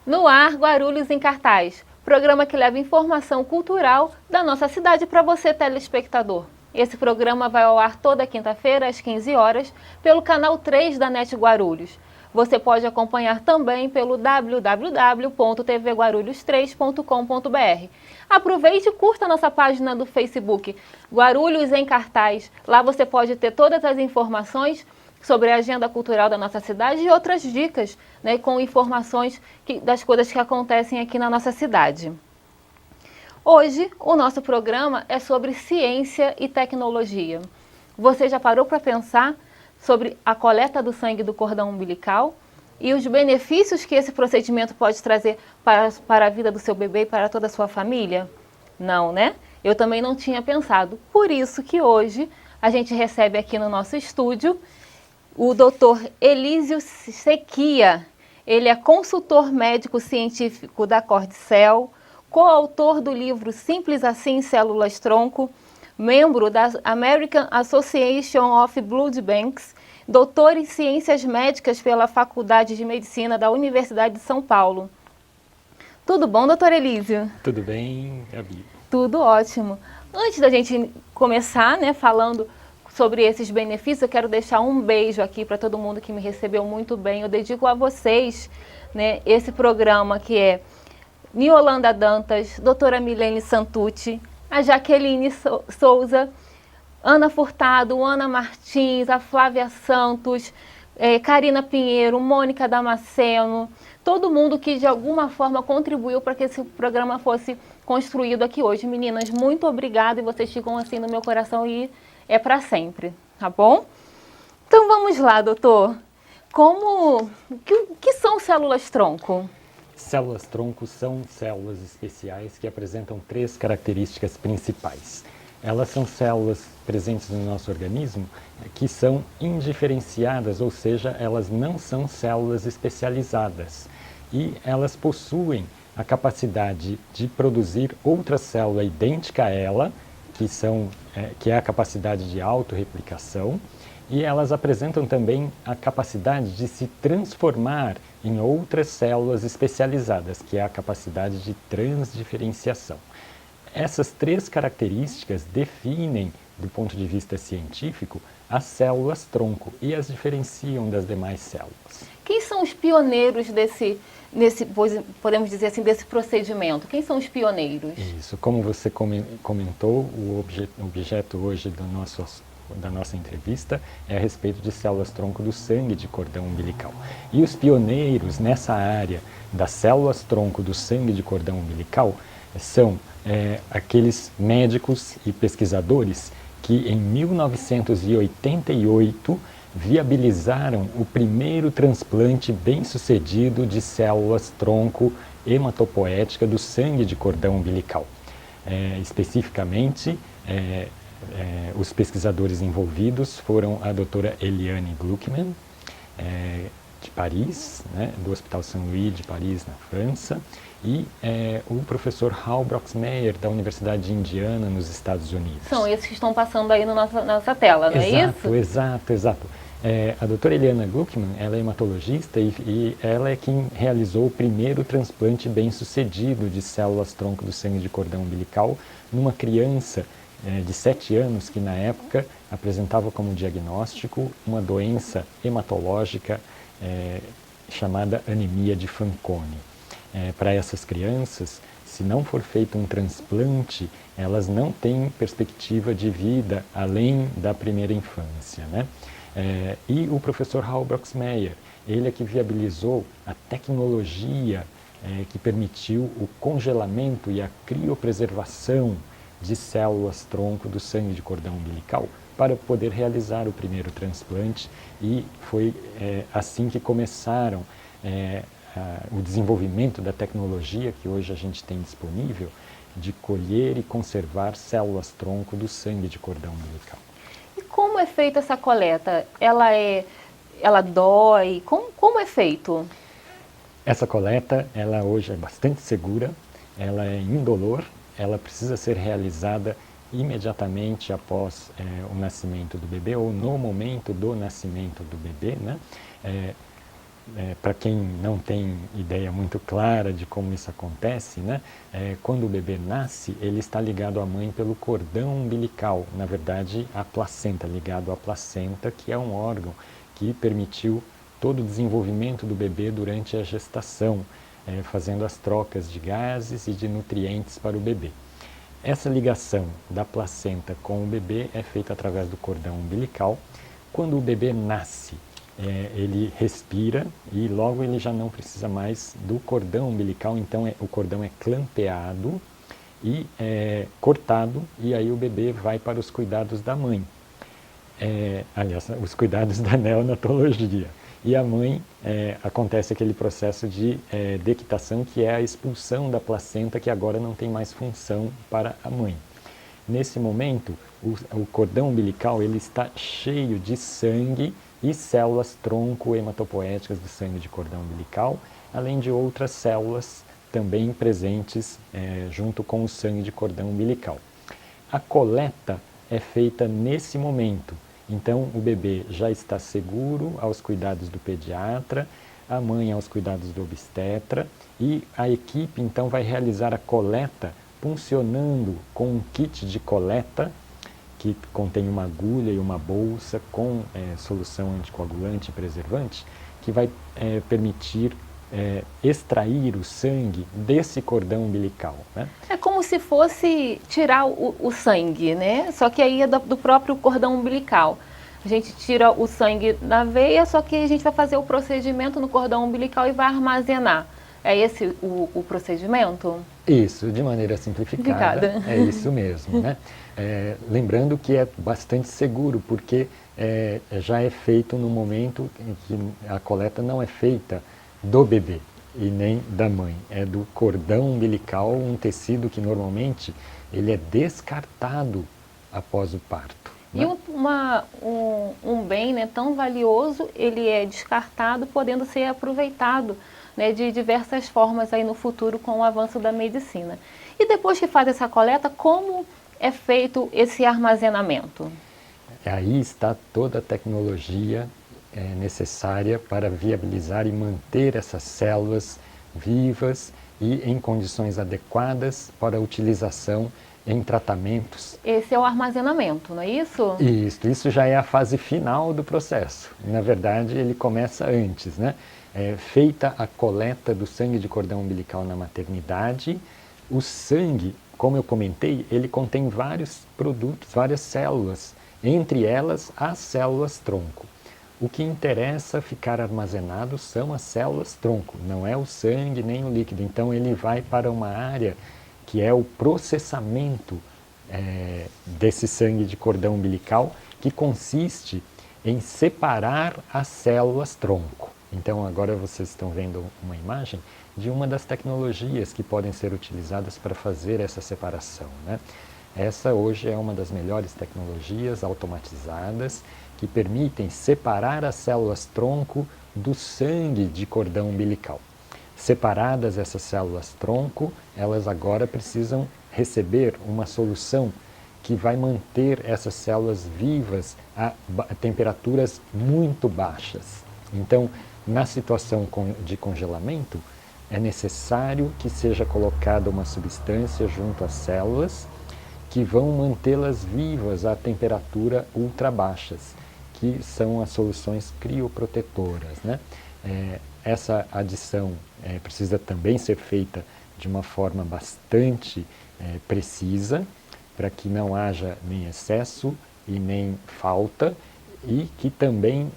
No ar, Guarulhos em Cartaz, programa que leva informação cultural da nossa cidade para você, telespectador. Esse programa vai ao ar toda quinta-feira, às 15 horas, pelo canal 3 da NET Guarulhos. Você pode acompanhar também pelo www.tvguarulhos3.com.br. Aproveite e curta nossa página do Facebook, Guarulhos em Cartaz. Lá você pode ter todas as informações sobre a agenda cultural da nossa cidade e outras dicas, né, com informações das coisas que acontecem aqui na nossa cidade. Hoje, o nosso programa é sobre ciência e tecnologia. Você já parou para pensar sobre a coleta do sangue do cordão umbilical e os benefícios que esse procedimento pode trazer para a vida do seu bebê e para toda a sua família? Não, né? Eu também não tinha pensado. Por isso que hoje a gente recebe aqui no nosso estúdio o Dr. Elísio Sequia. Ele é consultor médico científico da Cordicel, coautor do livro Simples Assim, Células-Tronco, membro da American Association of Blood Banks, doutor em Ciências Médicas pela Faculdade de Medicina da Universidade de São Paulo. Tudo bom, doutor Elísio? Tudo bem, Gabi? Tudo ótimo. Antes da gente começar, né, falando sobre esses benefícios, eu quero deixar um beijo aqui para todo mundo que me recebeu muito bem. Eu dedico a vocês, né, esse programa que é Niolanda Dantas, doutora Milene Santucci, a Jaqueline Souza, Ana Furtado, Ana Martins, a Flávia Santos, Karina Pinheiro, Mônica Damasceno, todo mundo que de alguma forma contribuiu para que esse programa fosse construído aqui hoje. Meninas, muito obrigada e vocês ficam assim no meu coração e é para sempre, tá bom? Então vamos lá, doutor. O que são células-tronco? Células-tronco são células especiais que apresentam três características principais. Elas são células presentes no nosso organismo que são indiferenciadas, ou seja, elas não são células especializadas. E elas possuem a capacidade de produzir outra célula idêntica a ela, que é a capacidade de autorreplicação, e elas apresentam também a capacidade de se transformar em outras células especializadas, que é a capacidade de transdiferenciação. Essas três características definem, do ponto de vista científico, as células-tronco e as diferenciam das demais células. Quem são os pioneiros podemos dizer assim, desse procedimento? Quem são os pioneiros? Isso, como você comentou, o objeto hoje da nossa entrevista é a respeito de células-tronco do sangue de cordão umbilical. E os pioneiros nessa área das células-tronco do sangue de cordão umbilical são aqueles médicos e pesquisadores que em 1988 viabilizaram o primeiro transplante bem-sucedido de células-tronco hematopoética do sangue de cordão umbilical. Especificamente, os pesquisadores envolvidos foram a doutora Eliane Gluckman, de Paris, né, do Hospital Saint-Louis de Paris, na França, e o professor Hal Broxmeyer, da Universidade de Indiana, nos Estados Unidos. São esses que estão passando aí na nossa tela, não é isso? Exato. A doutora Eliana Gluckman, ela é hematologista e ela é quem realizou o primeiro transplante bem-sucedido de células-tronco do sangue de cordão umbilical numa criança de 7 anos que, na época, apresentava como diagnóstico uma doença hematológica chamada anemia de Fanconi. Para essas crianças, se não for feito um transplante, elas não têm perspectiva de vida além da primeira infância, né? E o professor Hal Broxmeyer, ele é que viabilizou a tecnologia que permitiu o congelamento e a criopreservação de células-tronco do sangue de cordão umbilical para poder realizar o primeiro transplante, e foi assim que começaram o desenvolvimento da tecnologia que hoje a gente tem disponível de colher e conservar células-tronco do sangue de cordão umbilical. E como é feita essa coleta? Ela dói? Como é feito? Essa coleta, ela hoje é bastante segura, ela é indolor, ela precisa ser realizada imediatamente após o nascimento do bebê ou no momento do nascimento do bebê, né? para quem não tem ideia muito clara de como isso acontece, né? Quando o bebê nasce, ele está ligado à mãe pelo cordão umbilical, na verdade a placenta, ligado à placenta, que é um órgão que permitiu todo o desenvolvimento do bebê durante a gestação, fazendo as trocas de gases e de nutrientes para o bebê. Essa ligação da placenta com o bebê é feita através do cordão umbilical. Quando o bebê nasce, ele respira e logo ele já não precisa mais do cordão umbilical, então o cordão é clampeado e cortado, e aí o bebê vai para os cuidados da mãe. Aliás, os cuidados da neonatologia. E a mãe, acontece aquele processo de dequitação, que é a expulsão da placenta, que agora não tem mais função para a mãe. Nesse momento, o cordão umbilical ele está cheio de sangue e células tronco hematopoéticas do sangue de cordão umbilical, além de outras células também presentes junto com o sangue de cordão umbilical. A coleta é feita nesse momento. Então, o bebê já está seguro aos cuidados do pediatra, a mãe aos cuidados do obstetra, e a equipe então vai realizar a coleta funcionando com um kit de coleta que contém uma agulha e uma bolsa com solução anticoagulante e preservante, que vai permitir extrair o sangue desse cordão umbilical, né? É como se fosse tirar o sangue, né? Só que aí é do próprio cordão umbilical. A gente tira o sangue da veia, só que a gente vai fazer o procedimento no cordão umbilical e vai armazenar. É esse o procedimento? Isso, de maneira simplificada, é isso mesmo, né? Lembrando que é bastante seguro, porque já é feito no momento em que a coleta não é feita do bebê e nem da mãe, é do cordão umbilical, um tecido que normalmente ele é descartado após o parto. E um bem, né, tão valioso, ele é descartado, podendo ser aproveitado, né, de diversas formas aí no futuro com o avanço da medicina. E depois que faz essa coleta, como é feito esse armazenamento? Aí está toda a tecnologia necessária para viabilizar e manter essas células vivas e em condições adequadas para a utilização em tratamentos. Esse é o armazenamento, não é isso? Isso já é a fase final do processo. Na verdade, ele começa antes, né? Feita a coleta do sangue de cordão umbilical na maternidade, o sangue, como eu comentei, ele contém vários produtos, várias células, entre elas as células tronco. O que interessa ficar armazenado são as células tronco, não é o sangue nem o líquido. Então ele vai para uma área que é o processamento desse sangue de cordão umbilical, que consiste em separar as células tronco. Então agora vocês estão vendo uma imagem de uma das tecnologias que podem ser utilizadas para fazer essa separação, né? Essa hoje é uma das melhores tecnologias automatizadas que permitem separar as células tronco do sangue de cordão umbilical. Separadas essas células tronco, elas agora precisam receber uma solução que vai manter essas células vivas a temperaturas muito baixas. Então, na situação de congelamento, é necessário que seja colocada uma substância junto às células que vão mantê-las vivas a temperatura ultra baixas, que são as soluções crioprotetoras, né? Essa adição precisa também ser feita de uma forma bastante precisa, para que não haja nem excesso e nem falta, e que também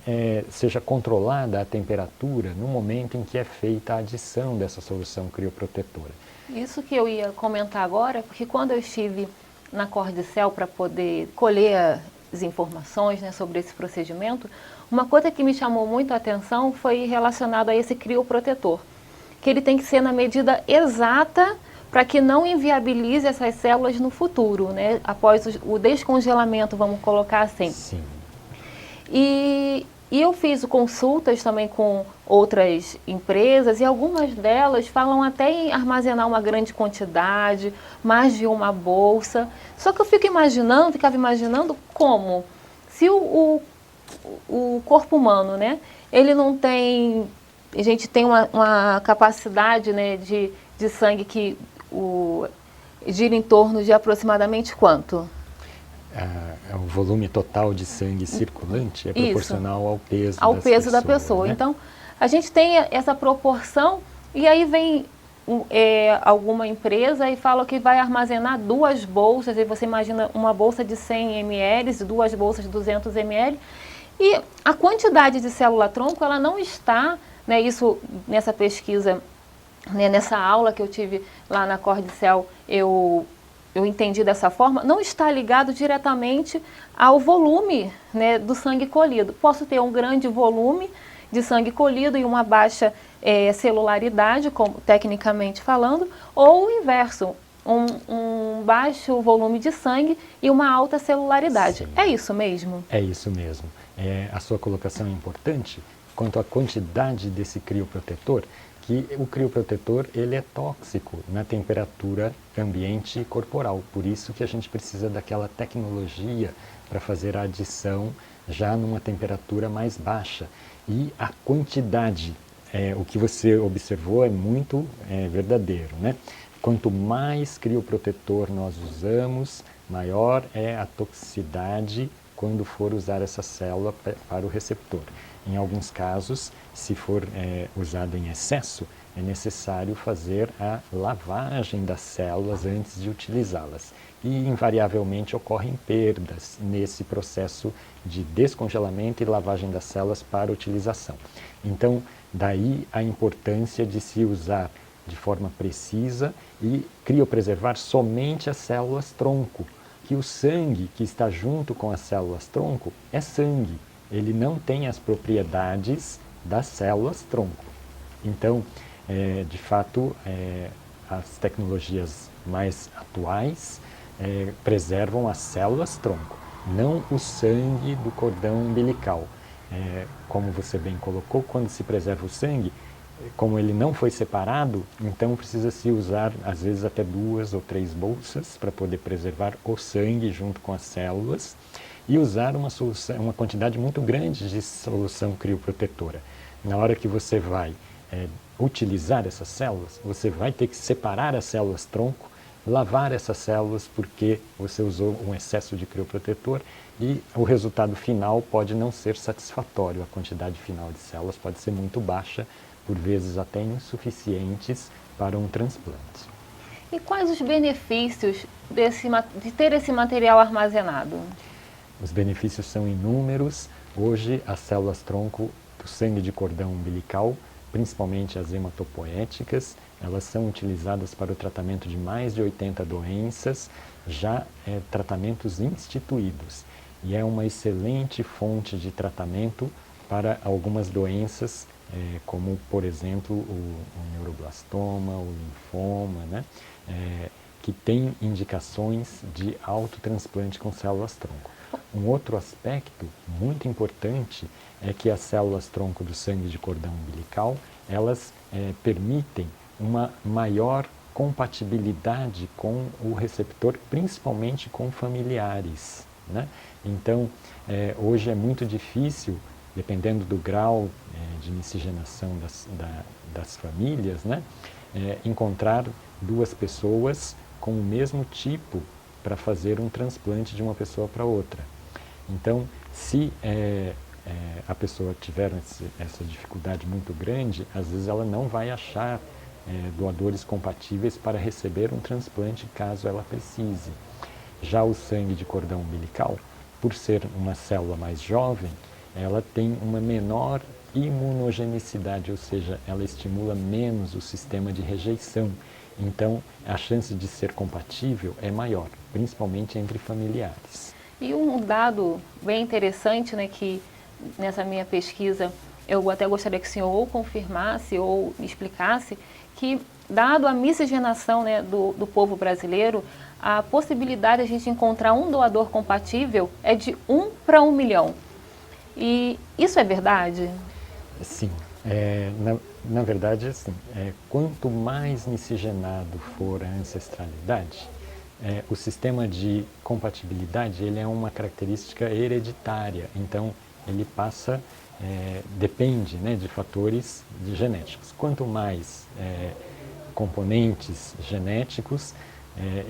seja controlada a temperatura no momento em que é feita a adição dessa solução crioprotetora. Isso que eu ia comentar agora, porque quando eu estive na Cordicel para poder colher as informações, né, sobre esse procedimento, uma coisa que me chamou muito a atenção foi relacionada a esse crioprotetor, que ele tem que ser na medida exata para que não inviabilize essas células no futuro, né, após o descongelamento, vamos colocar assim. Sim. E eu fiz consultas também com outras empresas e algumas delas falam até em armazenar uma grande quantidade, mais de uma bolsa. Só que eu ficava imaginando como, se o corpo humano, né, ele não tem a gente tem uma capacidade, né, de sangue que gira em torno de aproximadamente quanto? O volume total de sangue circulante é proporcional ao peso ao das peso da pessoas, pessoa. né? Então, a gente tem essa proporção e aí vem alguma empresa e fala que vai armazenar 2 bolsas, e você imagina uma bolsa de 100 ml, 2 bolsas de 200 ml, e a quantidade de célula-tronco, ela não está, né, isso nessa pesquisa, né, nessa aula que eu tive lá na Cordicel, eu entendi dessa forma, não está ligado diretamente ao volume, né, do sangue colhido. Posso ter um grande volume de sangue colhido e uma baixa celularidade, como, tecnicamente falando, ou o inverso, um baixo volume de sangue e uma alta celularidade. Sim. É isso mesmo? É isso mesmo. A sua colocação é importante quanto à quantidade desse crioprotetor, que o crioprotetor ele é tóxico na temperatura ambiente corporal. Por isso que a gente precisa daquela tecnologia para fazer a adição já numa temperatura mais baixa. E a quantidade, o que você observou é muito verdadeiro, né? Quanto mais crioprotetor nós usamos, maior é a toxicidade quando for usar essa célula para o receptor. Em alguns casos, se for usado em excesso, é necessário fazer a lavagem das células antes de utilizá-las. E, invariavelmente, ocorrem perdas nesse processo de descongelamento e lavagem das células para utilização. Então, daí a importância de se usar de forma precisa e criopreservar somente as células-tronco, que o sangue que está junto com as células-tronco é sangue. Ele não tem as propriedades das células-tronco. Então, de fato, as tecnologias mais atuais preservam as células-tronco, não o sangue do cordão umbilical. Como você bem colocou, quando se preserva o sangue, como ele não foi separado, então precisa-se usar, às vezes, até 2 ou 3 bolsas para poder preservar o sangue junto com as células e usar uma quantidade muito grande de solução crioprotetora. Na hora que você vai utilizar essas células, você vai ter que separar as células-tronco, lavar essas células porque você usou um excesso de crioprotetor e o resultado final pode não ser satisfatório. A quantidade final de células pode ser muito baixa, por vezes até insuficientes para um transplante. E quais os benefícios de ter esse material armazenado? Os benefícios são inúmeros. Hoje, as células-tronco do sangue de cordão umbilical, principalmente as hematopoéticas, elas são utilizadas para o tratamento de mais de 80 doenças, já tratamentos instituídos. E é uma excelente fonte de tratamento para algumas doenças, como, por exemplo, o neuroblastoma, o linfoma, né? Que tem indicações de autotransplante com células-tronco. Um outro aspecto muito importante é que as células-tronco do sangue de cordão umbilical, elas permitem uma maior compatibilidade com o receptor, principalmente com familiares, né? Então, hoje é muito difícil, dependendo do grau de miscigenação das famílias, né, encontrar 2 pessoas com o mesmo tipo para fazer um transplante de uma pessoa para outra. Então, se a pessoa tiver essa dificuldade muito grande, às vezes ela não vai achar doadores compatíveis para receber um transplante caso ela precise. Já o sangue de cordão umbilical, por ser uma célula mais jovem, ela tem uma menor imunogenicidade, ou seja, ela estimula menos o sistema de rejeição. Então, a chance de ser compatível é maior, principalmente entre familiares. E um dado bem interessante, né, que nessa minha pesquisa eu até gostaria que o senhor ou confirmasse ou me explicasse, que dado a miscigenação, né, do povo brasileiro, a possibilidade de a gente encontrar um doador compatível é de 1 para 1 milhão. E isso é verdade? Sim. Na verdade, assim, quanto mais miscigenado for a ancestralidade, o sistema de compatibilidade ele é uma característica hereditária. Então, ele passa depende, né, de fatores genéticos. Quanto mais componentes genéticos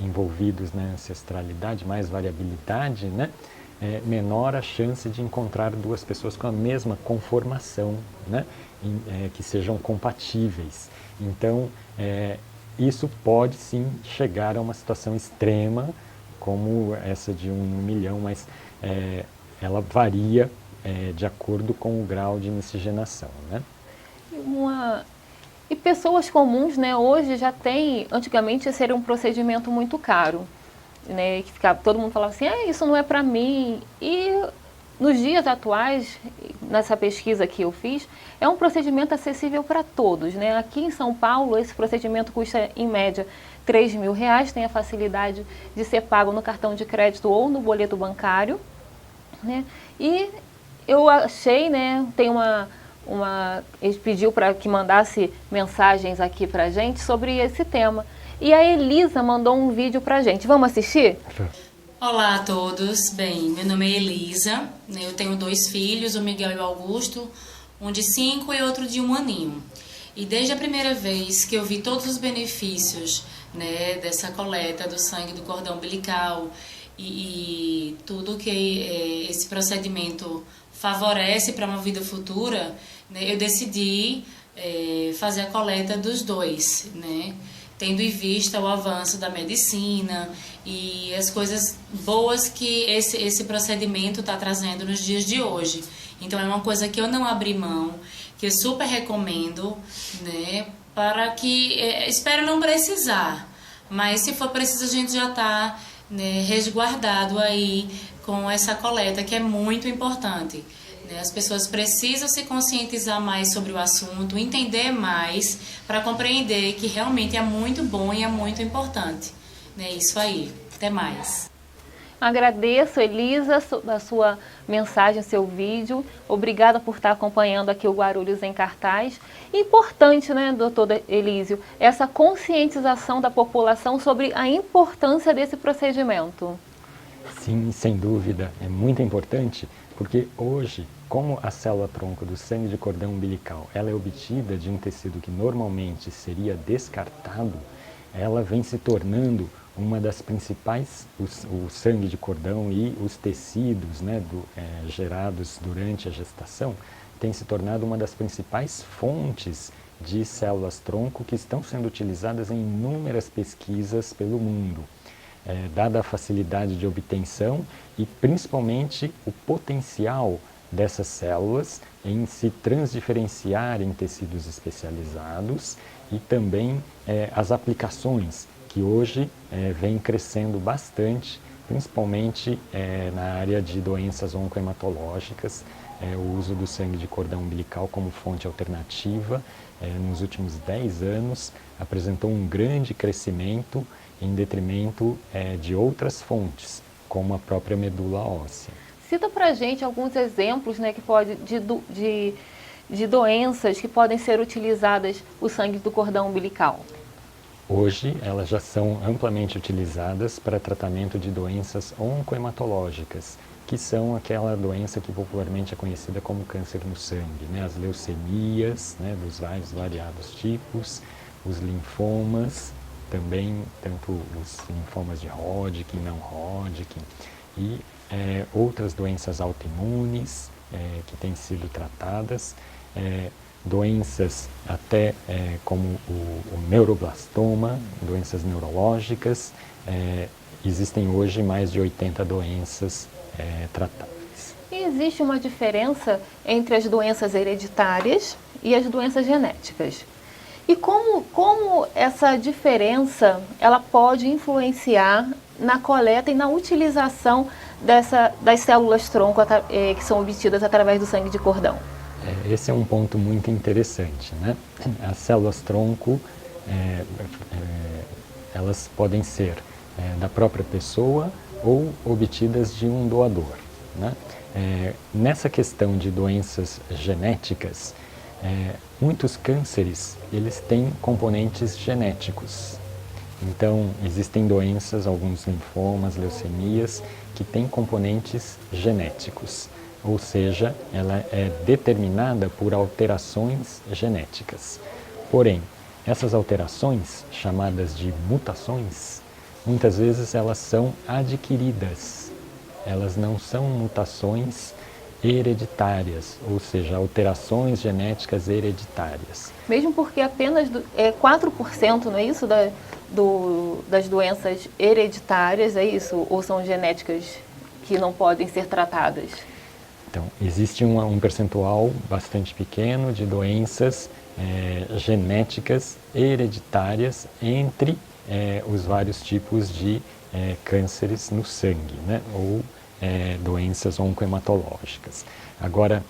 envolvidos na ancestralidade, mais variabilidade, né, menor a chance de encontrar duas pessoas com a mesma conformação, né, que sejam compatíveis. Então, isso pode sim chegar a uma situação extrema, como essa de 1 milhão, mas ela varia de acordo com o grau de miscigenação, né? E pessoas comuns, né, hoje já tem, antigamente esse era um procedimento muito caro, né, que todo mundo falava assim, isso não é para mim. E nos dias atuais, nessa pesquisa que eu fiz, é um procedimento acessível para todos, né? Aqui em São Paulo, esse procedimento custa, em média, R$3.000, tem a facilidade de ser pago no cartão de crédito ou no boleto bancário, né? E eu achei, né, tem ele pediu para que mandasse mensagens aqui para a gente sobre esse tema. E a Elisa mandou um vídeo para a gente. Vamos assistir? Olá a todos. Bem, meu nome é Elisa. Eu tenho 2 filhos, o Miguel e o Augusto, um de 5 e outro de 1 aninho. E desde a primeira vez que eu vi todos os benefícios, né, dessa coleta do sangue do cordão umbilical e tudo que esse procedimento favorece para uma vida futura, né, eu decidi fazer a coleta dos 2, né, tendo em vista o avanço da medicina e as coisas boas que esse procedimento está trazendo nos dias de hoje. Então é uma coisa que eu não abri mão, que eu super recomendo, né, para que, espero não precisar, mas se for preciso a gente já está, né, resguardado aí com essa coleta, que é muito importante. As pessoas precisam se conscientizar mais sobre o assunto, entender mais, para compreender que realmente é muito bom e é muito importante. É isso aí. Até mais. Agradeço, Elisa, a sua mensagem, seu vídeo. Obrigada por estar acompanhando aqui o Guarulhos em Cartaz. Importante, né, doutor Elísio, essa conscientização da população sobre a importância desse procedimento. Sim, sem dúvida. É muito importante, porque hoje, como a célula-tronco do sangue de cordão umbilical ela é obtida de um tecido que normalmente seria descartado, ela vem se tornando uma das principais, o sangue de cordão e os tecidos, né, gerados durante a gestação, tem se tornado uma das principais fontes de células-tronco que estão sendo utilizadas em inúmeras pesquisas pelo mundo. Dada a facilidade de obtenção e principalmente o potencial dessas células em se transdiferenciar em tecidos especializados e também as aplicações que hoje vêm crescendo bastante, principalmente na área de doenças oncohematológicas, o uso do sangue de cordão umbilical como fonte alternativa nos últimos 10 anos apresentou um grande crescimento em detrimento de outras fontes, como a própria medula óssea. Cita para a gente alguns exemplos, né, de doenças que podem ser utilizadas o sangue do cordão umbilical. Hoje, elas já são amplamente utilizadas para tratamento de doenças oncohematológicas, que são aquela doença que popularmente é conhecida como câncer no sangue, né? As leucemias, né, dos vários variados tipos, os linfomas, também tanto os linfomas de Hodgkin, não Hodgkin, e outras doenças autoimunes que têm sido tratadas, doenças até como o neuroblastoma, doenças neurológicas. Existem hoje mais de 80 doenças tratáveis. E existe uma diferença entre as doenças hereditárias e as doenças genéticas. E como essa diferença ela pode influenciar na coleta e na utilização das células-tronco que são obtidas através do sangue de cordão? Esse é um ponto muito interessante, né? As células-tronco, elas podem ser da própria pessoa ou obtidas de um doador, né? Nessa questão de doenças genéticas, muitos cânceres, eles têm componentes genéticos. Então, existem doenças, alguns linfomas, leucemias, que têm componentes genéticos. ou seja, ela é determinada por alterações genéticas. Porém, essas alterações, chamadas de mutações, muitas vezes elas são adquiridas. Elas não são mutações hereditárias, ou seja, alterações genéticas hereditárias. Mesmo porque apenas 4%, não é isso, das doenças hereditárias, é isso? Ou são genéticas que não podem ser tratadas? Então, existe um percentual bastante pequeno de doenças genéticas hereditárias entre os vários tipos de cânceres no sangue, né? Ou doenças oncohematológicas. Agora,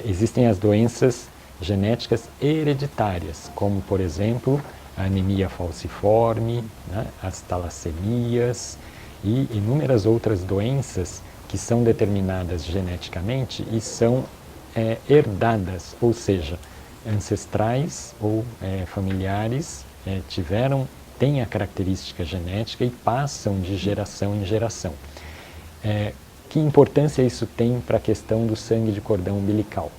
existem as doenças genéticas hereditárias, como, por exemplo, a anemia falciforme, né? As talassemias e inúmeras outras doenças que são determinadas geneticamente e são herdadas, ou seja, ancestrais ou familiares têm a característica genética e passam de geração em geração. Que importância isso tem para a questão do sangue de cordão umbilical?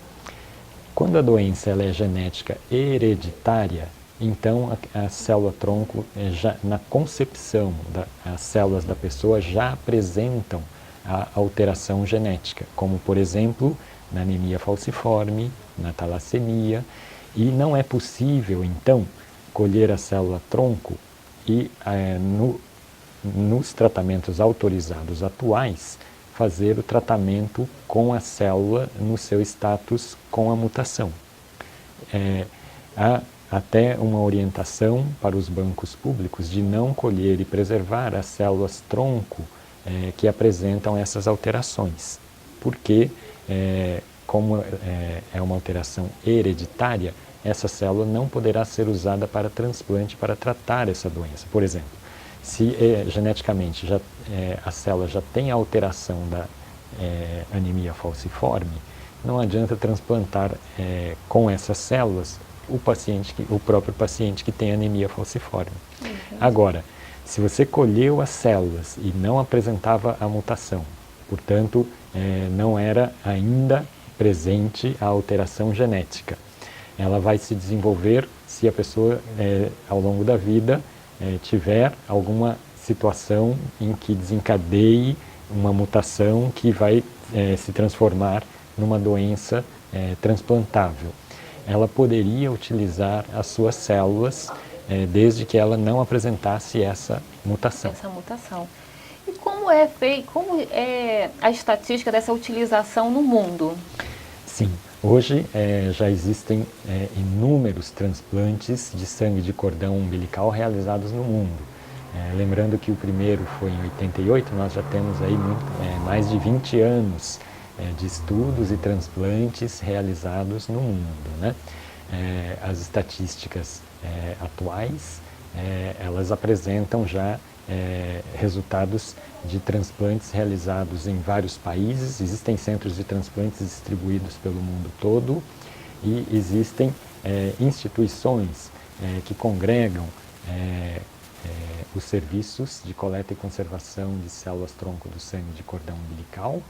Quando a doença ela é genética hereditária, então a célula-tronco, na concepção, as células da pessoa já apresentam a alteração genética, como por exemplo na anemia falciforme, na talassemia, e não é possível então colher a célula-tronco e nos tratamentos autorizados atuais fazer o tratamento com a célula no seu status com a mutação. Há até uma orientação para os bancos públicos de não colher e preservar as células-tronco que apresentam essas alterações, porque como é uma alteração hereditária, essa célula não poderá ser usada para transplante para tratar essa doença. Por exemplo, se geneticamente a célula já tem a alteração da anemia falciforme, não adianta transplantar com essas células o próprio paciente que tem anemia falciforme. Agora, se você colheu as células e não apresentava a mutação, portanto, não era ainda presente a alteração genética, ela vai se desenvolver se a pessoa, ao longo da vida, tiver alguma situação em que desencadeie uma mutação que vai se transformar numa doença transplantável. Ela poderia utilizar as suas células desde que ela não apresentasse essa mutação. E como é a estatística dessa utilização no mundo? Sim, hoje já existem inúmeros transplantes de sangue de cordão umbilical realizados no mundo. Lembrando que o primeiro foi em 88, nós já temos aí mais de 20 anos de estudos e transplantes realizados no mundo, né? As estatísticas atuais, elas apresentam já resultados de transplantes realizados em vários países. Existem centros de transplantes distribuídos pelo mundo todo e existem instituições que congregam os serviços de coleta e conservação de células-tronco do sangue de cordão umbilical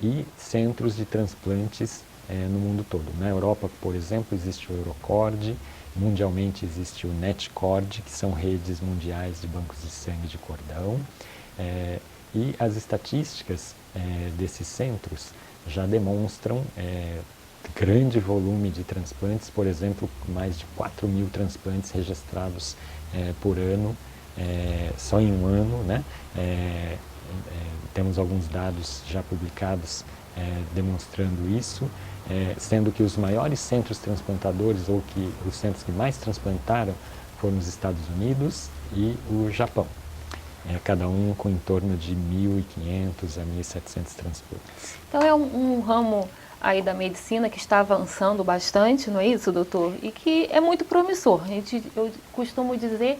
e centros de transplantes no mundo todo. Na Europa, por exemplo, existe o Eurocord, mundialmente existe o NetCord, que são redes mundiais de bancos de sangue de cordão, e as estatísticas desses centros já demonstram grande volume de transplantes, por exemplo, mais de 4.000 transplantes registrados por ano, só em um ano, né? Temos alguns dados já publicados demonstrando isso, sendo que os maiores centros transplantadores, ou que os centros que mais transplantaram, foram os Estados Unidos e o Japão. Cada um com em torno de 1.500 a 1.700 transplantes. Então é um ramo aí da medicina que está avançando bastante, não é isso, doutor? E que é muito promissor. Eu costumo dizer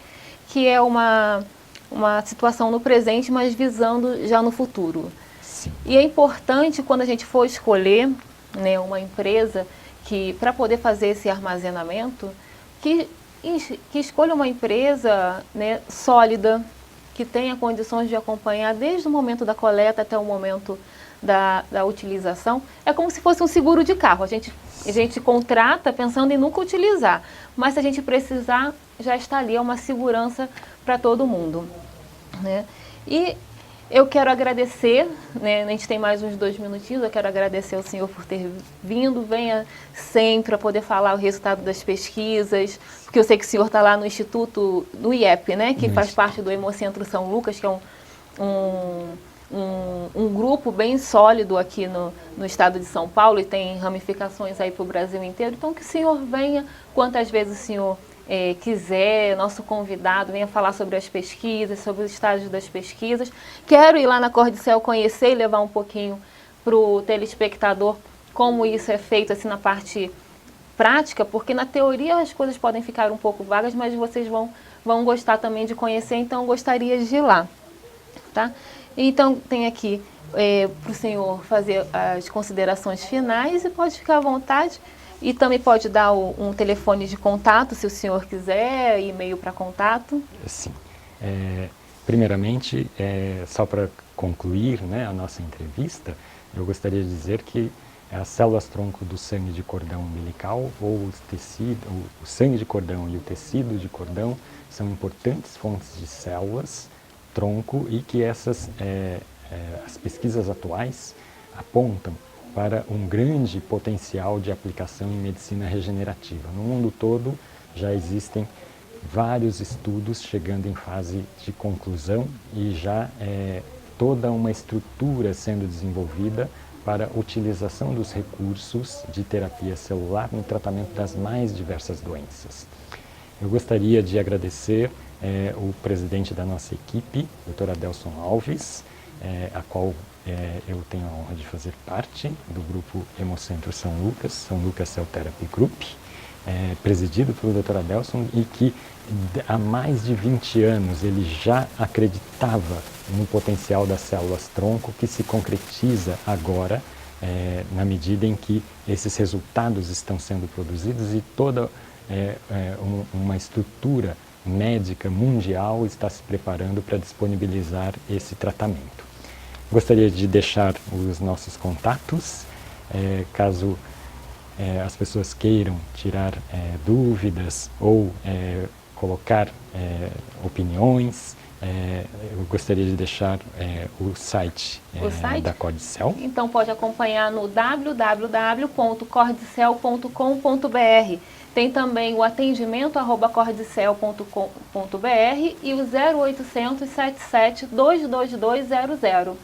que é uma situação no presente, mas visando já no futuro. Sim. E é importante, quando a gente for escolher, né, uma empresa para poder fazer esse armazenamento, que escolha uma empresa, né, sólida, que tenha condições de acompanhar desde o momento da coleta até o momento da utilização, é como se fosse um seguro de carro. A gente contrata pensando em nunca utilizar, mas se a gente precisar, já está ali, é uma segurança para todo mundo, né? E eu quero agradecer, né, a gente tem mais uns 2 minutinhos, eu quero agradecer ao senhor por ter vindo, venha sempre a poder falar o resultado das pesquisas, porque eu sei que o senhor está lá no Instituto, no IEP, né, que faz parte do Hemocentro São Lucas, que é um grupo bem sólido aqui no estado de São Paulo e tem ramificações aí para o Brasil inteiro. Então que o senhor venha quantas vezes o senhor quiser, nosso convidado, venha falar sobre as pesquisas, sobre os estágios das pesquisas. Quero ir lá na Cordicel conhecer e levar um pouquinho para o telespectador como isso é feito assim na parte prática, porque na teoria as coisas podem ficar um pouco vagas, mas vocês vão gostar também de conhecer, então eu gostaria de ir lá, tá? Então tem aqui para o senhor fazer as considerações finais e pode ficar à vontade. E também pode dar um telefone de contato, se o senhor quiser, e-mail para contato. Sim. Primeiramente, só para concluir, né, a nossa entrevista, eu gostaria de dizer que as células-tronco do sangue de cordão umbilical, ou o sangue de cordão e o tecido de cordão, são importantes fontes de células-tronco e que as pesquisas atuais apontam para um grande potencial de aplicação em medicina regenerativa. No mundo todo já existem vários estudos chegando em fase de conclusão e já toda uma estrutura sendo desenvolvida para a utilização dos recursos de terapia celular no tratamento das mais diversas doenças. Eu gostaria de agradecer o presidente da nossa equipe, Dr. Adelson Alves, a qual eu tenho a honra de fazer parte do grupo Hemocentro São Lucas Cell Therapy Group, presidido pelo Dr. Adelson, e que há mais de 20 anos ele já acreditava no potencial das células-tronco, que se concretiza agora na medida em que esses resultados estão sendo produzidos e toda uma estrutura médica mundial está se preparando para disponibilizar esse tratamento. Gostaria de deixar os nossos contatos, caso as pessoas queiram tirar dúvidas ou colocar opiniões. Eu gostaria de deixar o site da Cordicel. Então pode acompanhar no www.cordicel.com.br. Tem também o atendimento @cordicel.com.br e o 0800 77 22200.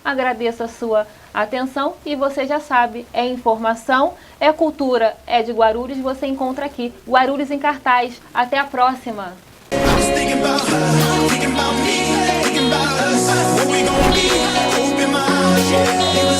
Agradeço a sua atenção e você já sabe, é informação, é cultura, é de Guarulhos, você encontra aqui. Guarulhos em Cartaz. Até a próxima! Thinking about her, thinking about me, thinking about us. What we gon' be? Open my eyes, yeah.